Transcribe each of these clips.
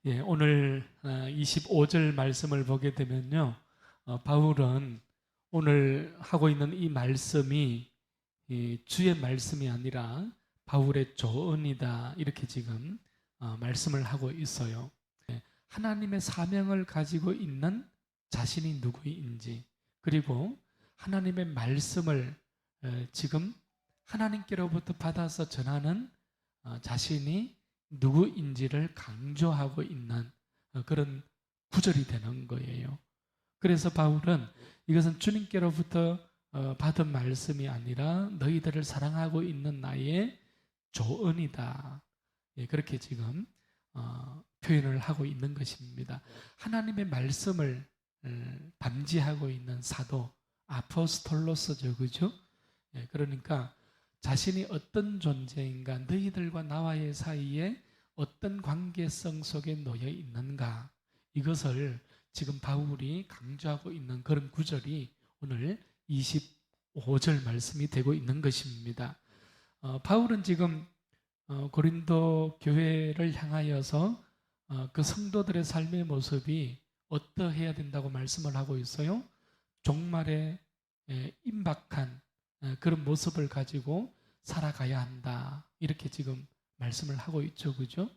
오늘 25절 말씀을 보게 되면요. 바울은 오늘 하고 있는 이 말씀이 주의 말씀이 아니라 바울의 조언이다. 이렇게 지금 말씀을 하고 있어요. 하나님의 사명을 가지고 있는 자신이 누구인지, 그리고 하나님의 말씀을 지금 하나님께로부터 받아서 전하는 자신이 누구인지를 강조하고 있는 그런 구절이 되는 거예요. 그래서 바울은 이것은 주님께로부터 받은 말씀이 아니라 너희들을 사랑하고 있는 나의 조언이다. 그렇게 지금 표현을 하고 있는 것입니다. 하나님의 말씀을 담지하고 있는 사도 아포스톨로스죠, 그죠? 그러니까 자신이 어떤 존재인가, 너희들과 나와의 사이에 어떤 관계성 속에 놓여 있는가, 이것을 지금 바울이 강조하고 있는 그런 구절이 오늘 25절 말씀이 되고 있는 것입니다. 바울은 지금 고린도 교회를 향하여서 그 성도들의 삶의 모습이 어떠해야 된다고 말씀을 하고 있어요. 종말에 임박한 그런 모습을 가지고 살아가야 한다. 이렇게 지금 말씀을 하고 있죠. 그죠?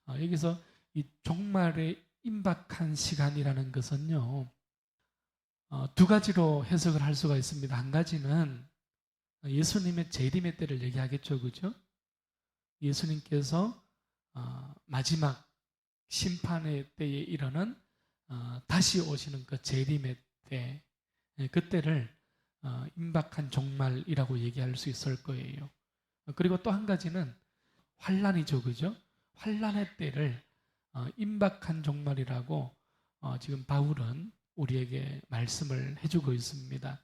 여기서 이 종말에 임박한 시간이라는 것은요, 두 가지로 해석을 할 수가 있습니다. 한 가지는 예수님의 재림의 때를 얘기하겠죠. 그죠? 예수님께서 마지막 심판의 때에 이르는 다시 오시는 그 재림의 때, 그때를 임박한 종말이라고 얘기할 수 있을 거예요. 그리고 또 한 가지는 환란이죠, 그죠? 환란의 때를 임박한 종말이라고 지금 바울은 우리에게 말씀을 해주고 있습니다.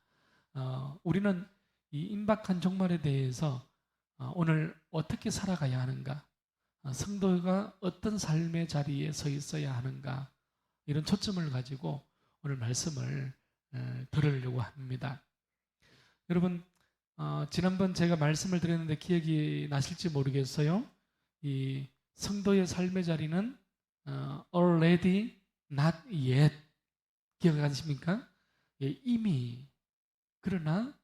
우리는 이 임박한 종말에 대해서 오늘 어떻게 살아가야 하는가, 성도가 어떤 삶의 자리에 서 있어야 하는가, 이런 초점을 가지고 오늘 말씀을 들으려고 합니다. 여러분, 지난번 제가 말씀을 드렸는데 기억이 나실지 모르겠어요. 이 성도의 삶의 자리는 already, not yet. 기억하십니까? 이미, 그러나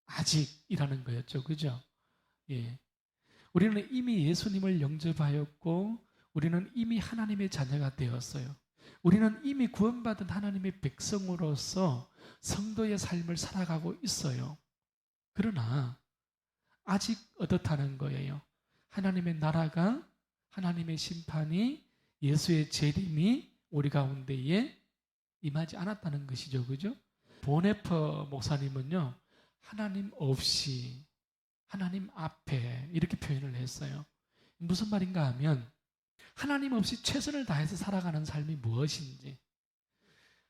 아직이라는 거였죠. 그죠? 예. 우리는 이미 예수님을 영접하였고, 우리는 이미 하나님의 자녀가 되었어요. 우리는 이미 구원받은 하나님의 백성으로서 성도의 삶을 살아가고 있어요. 그러나 아직 어떻다는 거예요. 하나님의 나라가, 하나님의 심판이, 예수의 재림이 우리 가운데에 임하지 않았다는 것이죠. 그죠? 보네퍼 목사님은요, 하나님 없이 하나님 앞에 이렇게 표현을 했어요. 무슨 말인가 하면 하나님 없이 최선을 다해서 살아가는 삶이 무엇인지,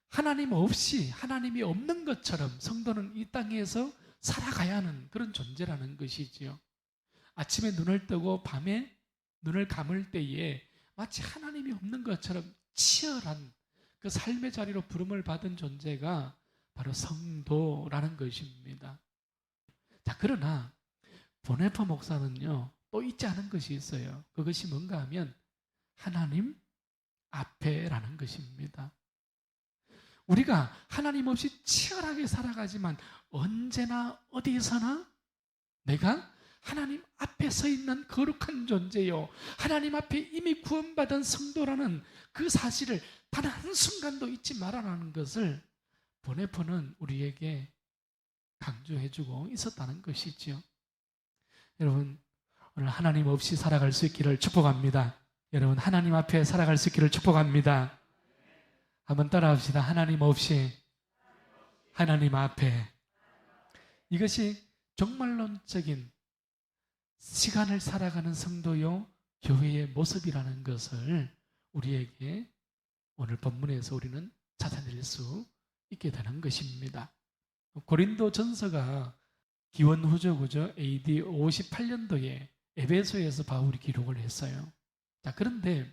하나님 없이, 하나님이 없는 것처럼 성도는 이 땅에서 살아가야 하는 그런 존재라는 것이지요. 아침에 눈을 뜨고 밤에 눈을 감을 때에 마치 하나님이 없는 것처럼 치열한 그 삶의 자리로 부름을 받은 존재가 바로 성도라는 것입니다. 자, 그러나 보네퍼 목사는요, 또 잊지 않은 것이 있어요. 그것이 뭔가 하면 하나님 앞에라는 것입니다. 우리가 하나님 없이 치열하게 살아가지만 언제나 어디서나 내가 하나님 앞에 서 있는 거룩한 존재요, 하나님 앞에 이미 구원받은 성도라는 그 사실을 단 한순간도 잊지 말아라는 것을 보네퍼는 우리에게 강조해주고 있었다는 것이죠. 여러분, 오늘 하나님 없이 살아갈 수 있기를 축복합니다. 여러분, 하나님 앞에 살아갈 수 있기를 축복합니다. 한번 따라합시다. 하나님 없이 하나님 앞에. 이것이 종말론적인 시간을 살아가는 성도요, 교회의 모습이라는 것을 우리에게 오늘 본문에서 우리는 찾아낼 수 있게 되는 것입니다. 고린도 전서가 기원후죠, 그죠? AD 58년도에 에베소에서 바울이 기록을 했어요. 자, 그런데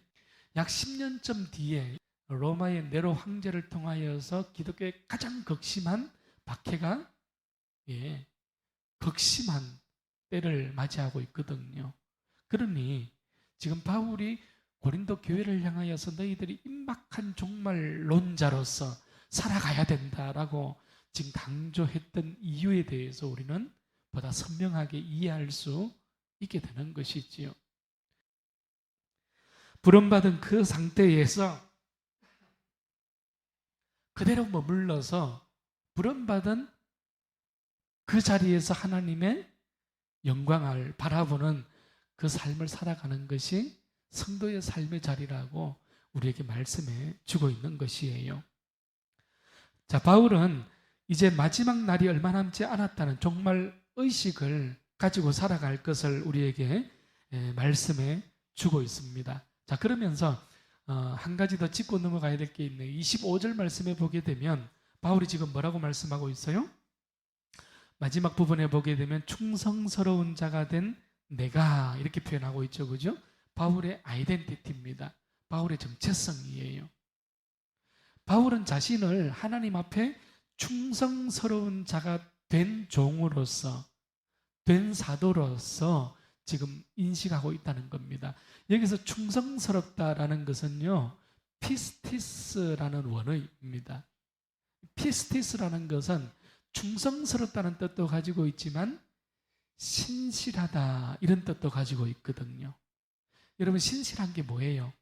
약 10년쯤 뒤에 로마의 네로 황제를 통하여서 기독교의 가장 극심한 박해가 극심한 때를 맞이하고 있거든요. 그러니 지금 바울이 고린도 교회를 향하여서 너희들이 임박한 종말론자로서 살아가야 된다라고 지금 강조했던 이유에 대해서 우리는 보다 선명하게 이해할 수 있게 되는 것이지요. 부름받은 그 상태에서 그대로 머물러서 부름받은 그 자리에서 하나님의 영광을 바라보는 그 삶을 살아가는 것이 성도의 삶의 자리라고 우리에게 말씀해 주고 있는 것이에요. 자, 바울은 이제 마지막 날이 얼마 남지 않았다는 종말 의식을 가지고 살아갈 것을 우리에게 말씀해 주고 있습니다. 자, 그러면서 한 가지 더 짚고 넘어가야 될 게 있네요. 25절 말씀에 보게 되면 바울이 지금 뭐라고 말씀하고 있어요? 마지막 부분에 보게 되면 충성스러운 자가 된 내가 이렇게 표현하고 있죠. 그죠? 바울의 아이덴티티입니다. 바울의 정체성이에요. 바울은 자신을 하나님 앞에 충성스러운 자가 된 종으로서, 된 사도로서 지금 인식하고 있다는 겁니다. 여기서 충성스럽다라는 것은요, 피스티스라는 원어입니다. 피스티스라는 것은 충성스럽다는 뜻도 가지고 있지만 신실하다 이런 뜻도 가지고 있거든요. 여러분, 신실한 게 뭐예요?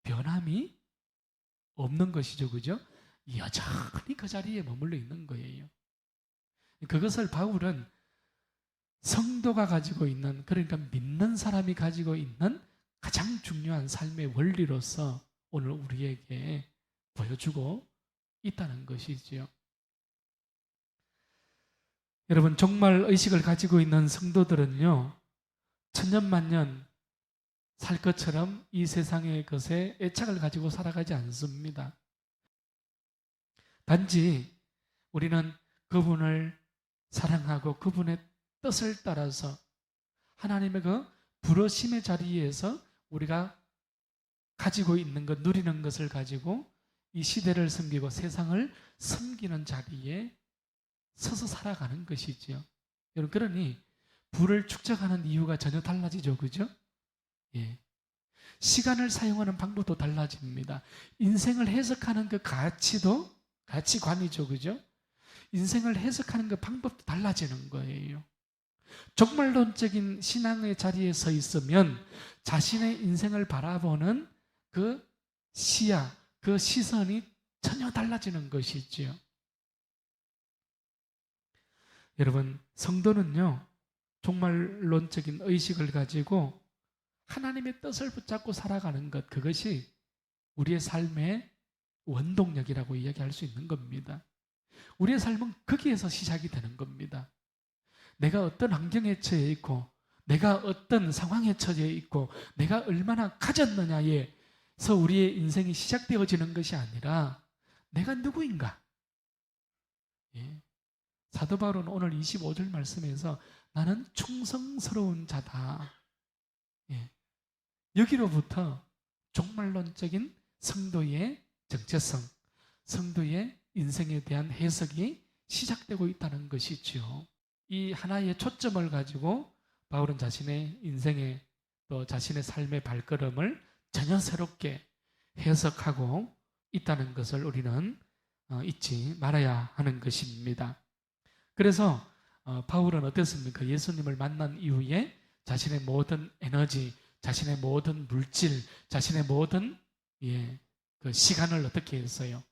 변함이 없는 것이죠. 그죠? 여전히 그 자리에 머물러 있는 거예요. 그것을 바울은 성도가 가지고 있는, 그러니까 믿는 사람이 가지고 있는 가장 중요한 삶의 원리로서 오늘 우리에게 보여주고 있다는 것이지요. 여러분, 종말 의식을 가지고 있는 성도들은요, 천년만년 살 것처럼 이 세상의 것에 애착을 가지고 살아가지 않습니다. 단지 우리는 그분을 사랑하고 그분의 뜻을 따라서 하나님의 그 부르심의 자리에서 우리가 가지고 있는 것, 누리는 것을 가지고 이 시대를 섬기고 세상을 섬기는 자리에 서서 살아가는 것이지요. 여러분, 그러니 부를 축적하는 이유가 전혀 달라지죠. 그죠? 예. 시간을 사용하는 방법도 달라집니다. 인생을 해석하는 그 가치관이죠. 그죠? 인생을 해석하는 그 방법도 달라지는 거예요. 종말론적인 신앙의 자리에 서 있으면 자신의 인생을 바라보는 그 시야, 그 시선이 전혀 달라지는 것이지요. 여러분, 성도는요, 종말론적인 의식을 가지고 하나님의 뜻을 붙잡고 살아가는 것, 그것이 우리의 삶의 원동력이라고 이야기할 수 있는 겁니다. 우리의 삶은 거기에서 시작이 되는 겁니다. 내가 어떤 환경에 처해 있고, 내가 어떤 상황에 처해 있고, 내가 얼마나 가졌느냐에서 우리의 인생이 시작되어지는 것이 아니라 내가 누구인가? 예. 사도 바울은 오늘 25절 말씀에서 나는 충성스러운 자다. 예. 여기로부터 종말론적인 성도의 정체성, 성도의 인생에 대한 해석이 시작되고 있다는 것이죠. 이 하나의 초점을 가지고 바울은 자신의 인생의 또 자신의 삶의 발걸음을 전혀 새롭게 해석하고 있다는 것을 우리는 잊지 말아야 하는 것입니다. 그래서 바울은 어땠습니까? 예수님을 만난 이후에 자신의 모든 에너지, 자신의 모든 물질, 자신의 모든 그 시간을 어떻게 했어요?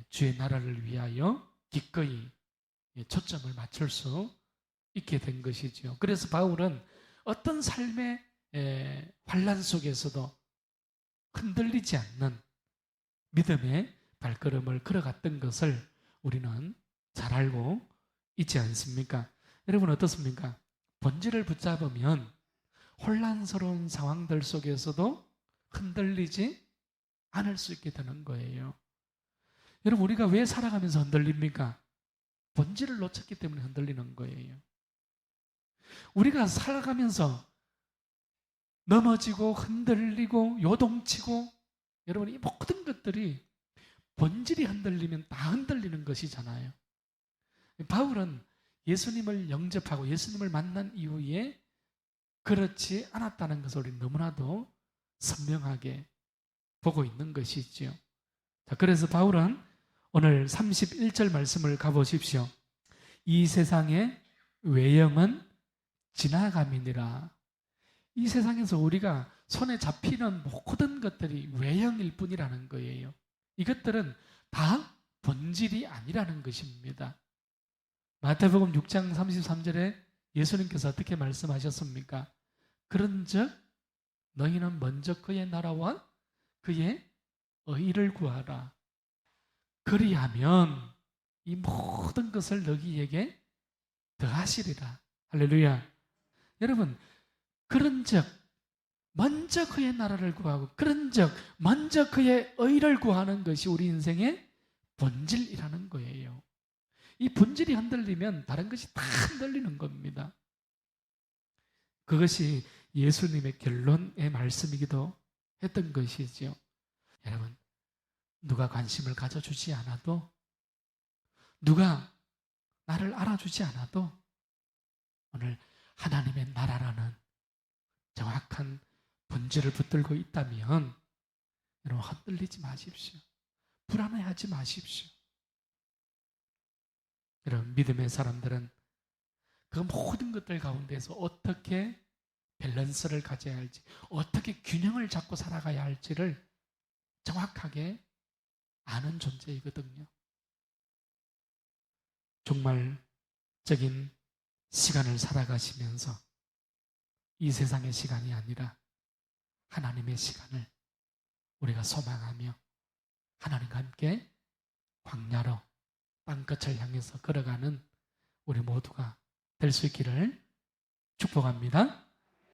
주의 나라를 위하여 기꺼이 초점을 맞출 수 있게 된 것이죠. 그래서 바울은 어떤 삶의 환란 속에서도 흔들리지 않는 믿음의 발걸음을 걸어갔던 것을 우리는 잘 알고 있지 않습니까? 여러분, 어떻습니까? 본질을 붙잡으면 혼란스러운 상황들 속에서도 흔들리지 않을 수 있게 되는 거예요. 여러분, 우리가 왜 살아가면서 흔들립니까? 본질을 놓쳤기 때문에 흔들리는 거예요. 우리가 살아가면서 넘어지고 흔들리고 요동치고, 여러분, 이 모든 것들이 본질이 흔들리면 다 흔들리는 것이잖아요. 바울은 예수님을 영접하고 예수님을 만난 이후에 그렇지 않았다는 것을 우리 너무나도 선명하게 보고 있는 것이지요. 자, 그래서 바울은 오늘 31절 말씀을 가보십시오. 이 세상의 외형은 지나감이니라. 이 세상에서 우리가 손에 잡히는 모든 것들이 외형일 뿐이라는 거예요. 이것들은 다 본질이 아니라는 것입니다. 마태복음 6장 33절에 예수님께서 어떻게 말씀하셨습니까? 그런즉 너희는 먼저 그의 나라와 그의 의를 구하라. 그리하면 이 모든 것을 너희에게 더하시리라. 할렐루야. 여러분, 그런즉 먼저 그의 나라를 구하고 그런즉 먼저 그의 의를 구하는 것이 우리 인생의 본질이라는 거예요. 이 본질이 흔들리면 다른 것이 다 흔들리는 겁니다. 그것이 예수님의 결론의 말씀이기도 했던 것이죠. 여러분, 누가 관심을 가져주지 않아도, 누가 나를 알아주지 않아도 오늘 하나님의 나라라는 정확한 본질을 붙들고 있다면 여러분, 흔들리지 마십시오. 불안해하지 마십시오. 여러분, 믿음의 사람들은 그 모든 것들 가운데서 어떻게 밸런스를 가져야 할지, 어떻게 균형을 잡고 살아가야 할지를 정확하게 아는 존재이거든요. 종말적인 시간을 살아가시면서 이 세상의 시간이 아니라 하나님의 시간을 우리가 소망하며 하나님과 함께 광야로 땅끝을 향해서 걸어가는 우리 모두가 될 수 있기를 축복합니다.